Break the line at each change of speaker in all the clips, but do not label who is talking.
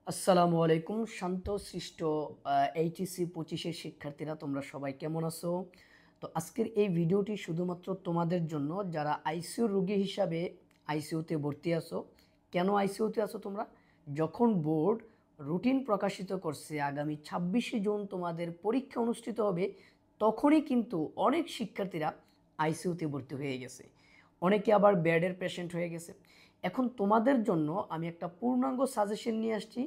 আসসালামু আলাইকুম শান্তশিষ্ট এইচএসসি 25 এর শিক্ষার্থীরা তোমরা সবাই কেমন আছো? তো আজকের এই ভিডিওটি শুধুমাত্র তোমাদের জন্য যারা আইসিইউ রোগী হিসাবে আইসিইউতে ভর্তি আছো। কেন আইসিইউতে আছো তোমরা? যখন বোর্ড রুটিন প্রকাশিত করছে আগামী 26শে জুন তোমাদের পরীক্ষা অনুষ্ঠিত হবে, তখনই কিন্তু অনেক শিক্ষার্থীরা আইসিইউতে ভর্তি হয়ে গেছে। অনেকে আবার বেডের পেশেন্ট হয়ে গেছে। এখন তোমাদের জন্য আমি একটা পূর্ণাঙ্গ সাজেশন নিয়ে আসছি।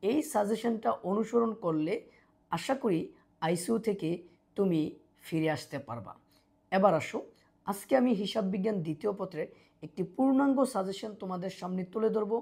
এই সাজেশনটা অনুসরণ করলে আশা করি আইসিইউ থেকে তুমি ফিরে আসতে পারবা। এবার আসো, আজকে আমি হিসাব বিজ্ঞান দ্বিতীয় পত্রের একটি পূর্ণাঙ্গ সাজেশন তোমাদের সামনে তুলে ধরবো।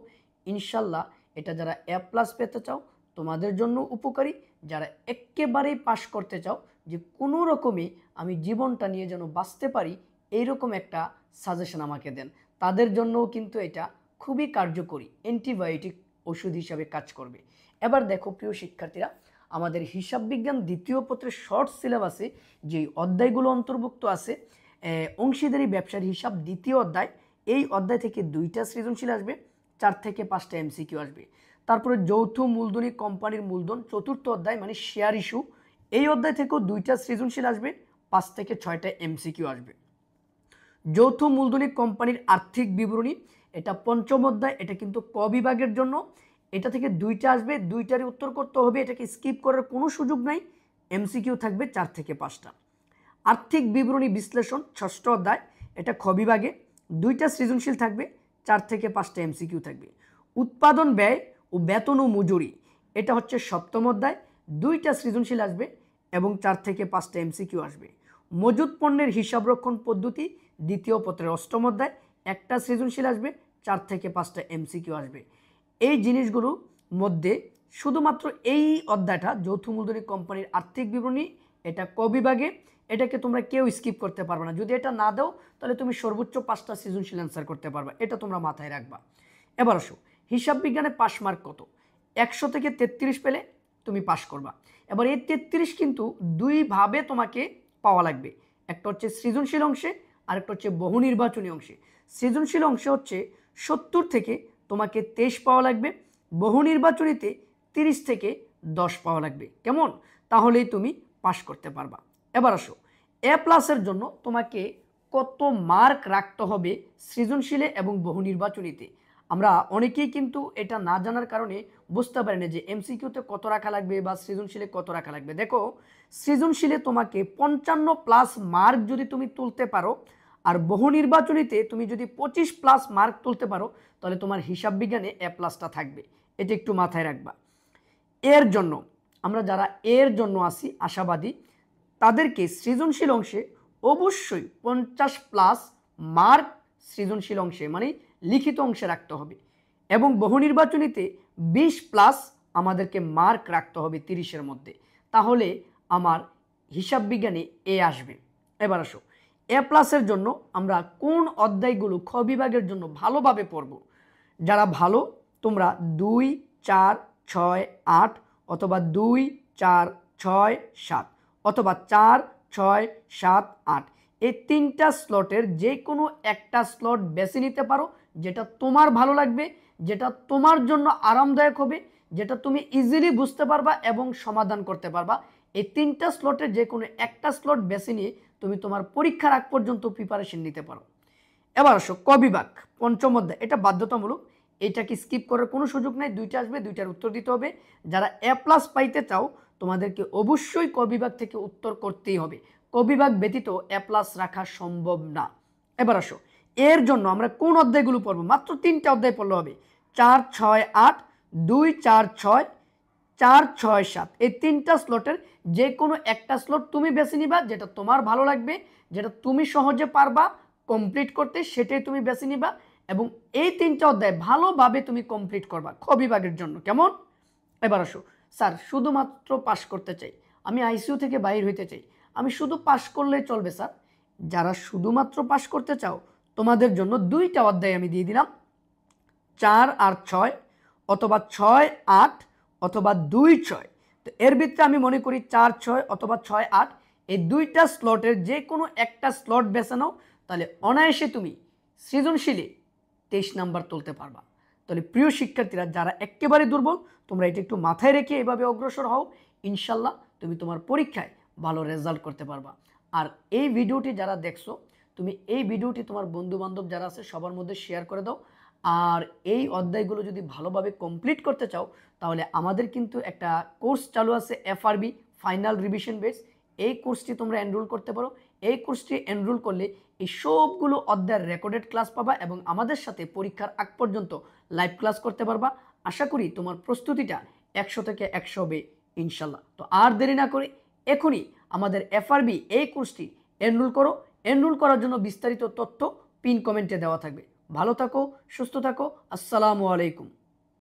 ইনশাল্লাহ এটা যারা A+ পেতে চাও তোমাদের জন্য উপকারী, যারা একেবারেই পাশ করতে চাও যে কোনো রকমে আমি জীবনটা নিয়ে যেন বাঁচতে পারি এইরকম একটা সাজেশন আমাকে দেন, তাদের জন্যও কিন্তু এটা খুবই কার্যকরী অ্যান্টিবায়োটিক ওষুধ হিসাবে কাজ করবে। এবার দেখো প্রিয় শিক্ষার্থীরা, আমাদের হিসাব বিজ্ঞান দ্বিতীয় পত্রের শর্ট সিলেবাসে যেই অধ্যায়গুলো অন্তর্ভুক্ত আছে, অংশীদারি ব্যবসার হিসাব দ্বিতীয় অধ্যায়, এই অধ্যায় থেকে 2টা সৃজনশীল আসবে, 4 থেকে 5টা এমসিকিউ আসবে। তারপরে যৌথ মূলধনী কোম্পানির মূলধন চতুর্থ অধ্যায় মানে শেয়ার ইস্যু, এই অধ্যায় থেকেও 2টা সৃজনশীল আসবে, 5 থেকে 6টা এমসিকিউ আসবে। যৌথ মূলধনী কোম্পানির আর্থিক বিবরণী, এটা পঞ্চম অধ্যায়, এটা কিন্তু ক বিভাগের জন্য, এটা থেকে 2টা আসবে, 2টারই উত্তর করতে হবে, এটাকে স্কিপ করার কোনো সুযোগ নাই। এমসিকিউ থাকবে 4 থেকে 5টা। আর্থিক বিবরণী বিশ্লেষণ ষষ্ঠ অধ্যায়, এটা খ বিভাগে, 2টা সৃজনশীল থাকবে, 4 থেকে 5টা এমসিকিউ থাকবে। উৎপাদন ব্যয় ও বেতন ও মজুরি, এটা হচ্ছে সপ্তম অধ্যায়, 2টা সৃজনশীল আসবে এবং 4 থেকে 5টা এমসিকিউ আসবে। মজুত পণ্যের হিসাব রক্ষণ পদ্ধতি দ্বিতীয় পত্রের অষ্টম অধ্যায়, একটা সৃজনশীল আসবে, 4 থেকে 5টা এমসিকিউ আসবে। এই জিনিসগুলোর মধ্যে শুধুমাত্র এই অধ্যায়টা যৌথ মূলধনী কোম্পানির আর্থিক বিবরণী, এটা ক বিভাগে, এটাকে তোমরা কেউ স্কিপ করতে পারবে না। যদি এটা না দাও তাহলে তুমি সর্বোচ্চ 5টা সৃজনশীল অ্যান্সার করতে পারবা, এটা তোমরা মাথায় রাখবা। এবার আসো, হিসাব বিজ্ঞানে পাস মার্ক কত? 100 থেকে 33 পেলে তুমি পাস করবা। এবার এই 33 কিন্তু দুইভাবে তোমাকে পাওয়া লাগবে, একটা হচ্ছে সৃজনশীল অংশে আর একটা হচ্ছে বহু নির্বাচনী অংশে। সৃজনশীল অংশে হচ্ছে 70 থেকে তোমাকে 23 পাওয়া লাগবে, বহু নির্বাচনীতে 30 থেকে 10 পাওয়া লাগবে। কেমন? তাহলেই তুমি পাস করতে পারবা। এবার আসো, A+-এর জন্য তোমাকে কত মার্ক রাখতে হবে সৃজনশীলে এবং বহু নির্বাচনীতে? আমরা অনেকেই কিন্তু এটা না জানার কারণে বুঝতে পারি না যে এমসিকিউতে কত রাখা লাগবে বা সৃজনশীলে কত রাখা লাগবে। দেখো, সৃজনশীলে তোমাকে 55+ মার্ক যদি তুমি তুলতে পারো আর বহু নির্বাচনীতে তুমি যদি 25+ মার্ক তুলতে পারো তাহলে তোমার হিসাব বিজ্ঞানে A+টা থাকবে, এটা একটু মাথায় রাখবা। এর জন্য আমরা যারা এর জন্য আসি আশাবাদী, তাদেরকে সৃজনশীল অংশে অবশ্যই 50+ মার্ক সৃজনশীল অংশে মানে লিখিত অংশে রাখতে হবে এবং বহু নির্বাচনীতে 20+ আমাদেরকে মার্ক রাখতে হবে 30-এর মধ্যে, তাহলে আমার হিসাব বিজ্ঞানে এ আসবে। এবার আসো, A+-এর জন্য আমরা কোন অধ্যায়গুলো খ বিভাগের জন্য ভালোভাবে পড়ব? যারা ভালো তোমরা 2, 4, 6, 8 অথবা 2, 4, 6, 7 অথবা 4, 6, 7, 8 এই 3টা স্লটের যে কোনো একটা স্লট বেছে নিতে পারো, যেটা তোমার ভালো লাগবে, যেটা তোমার জন্য আরামদায়ক হবে, যেটা তুমি ইজিলি বুঝতে পারবা এবং সমাধান করতে পারবা। এই 3টা স্লটের যে কোনো একটা স্লট বেছে নিয়ে তুমি তোমার পরীক্ষার আগ পর্যন্ত প্রিপারেশন নিতে পারো। এবার আসো, ক বিভাগ পঞ্চম অধ্যায়, এটা বাধ্যতামূলক, এটাকে স্কিপ করার কোনো সুযোগ নাই, 2টা আসবে, 2টার উত্তর দিতে হবে। যারা A+ পাইতে চাও তোমাদেরকে অবশ্যই ক বিভাগ থেকে উত্তর করতেই হবে, ক বিভাগ ব্যতীত A+ রাখা সম্ভব না। এবার আসো, এর জন্য আমরা কোন অধ্যায়গুলো পড়বো? মাত্র 3টা অধ্যায় পড়লে হবে, 4, 6, 8, 2, 4, 6, 4, 6, 7 এই 3টা স্লটের যে কোনো একটা স্লট তুমি বেছে নিবা, যেটা তোমার ভালো লাগবে, যেটা তুমি সহজে পারবা কমপ্লিট করতে, সেটাই তুমি বেছে নিবা এবং এই 3টা অধ্যায় ভালোভাবে তুমি কমপ্লিট করবা খ বিভাগের জন্য। কেমন? এবার আসো, স্যার শুধুমাত্র পাস করতে চাই, আমি আইসিইউ থেকে বাইর হইতে চাই, আমি শুধু পাস করলেই চলবে স্যার? যারা শুধুমাত্র পাস করতে চাও তোমাদের জন্য 2টা অধ্যায় আমি দিয়ে দিলাম, 4 আর 6 অথবা 6, 8 অথবা 2, 6। তো এর ভিতরে আমি মনে করি 4, 6 অথবা 6, 8 এই 2টা স্লটের যে কোনো একটা স্লট বেছে নাও, তাহলে অনায়াসে তুমি সৃজনশীলে 23 নাম্বার তুলতে পারবা। তাহলে প্রিয় শিক্ষার্থীরা, যারা একেবারে দুর্বল, তোমরা এটা একটু মাথায় রেখে এভাবে অগ্রসর হও, ইনশাল্লাহ তুমি তোমার পরীক্ষায় ভালো রেজাল্ট করতে পারবা। আর এই ভিডিওটি যারা দেখছো, তুমি এই ভিডিওটি তোমার বন্ধুবান্ধব যারা আছে সবার মধ্যে শেয়ার করে দাও। আর এই অধ্যায়গুলো যদি ভালোভাবে কমপ্লিট করতে চাও, তাহলে আমাদের কিন্তু একটা কোর্স চালু আছে, FRB ফাইনাল রিভিশন বেস। এই কোর্সটি তোমরা এনরোল করতে পারো। এই কোর্সটি এনরোল করলে এই সবগুলো অধ্যায়ের রেকর্ডেড ক্লাস পাবা এবং আমাদের সাথে পরীক্ষার আগ পর্যন্ত লাইভ ক্লাস করতে পারবা। আশা করি তোমার প্রস্তুতিটা 100 থেকে 100 হবে ইনশাল্লাহ। তো আর দেরি না করে এখনই আমাদের FRB এই কোর্সটি এনরোল করো। এনরোল করার জন্য বিস্তারিত তথ্য পিন কমেন্টে দেওয়া থাকবে। ভালো থাকো, সুস্থ থাকো। আসসালামু আলাইকুম।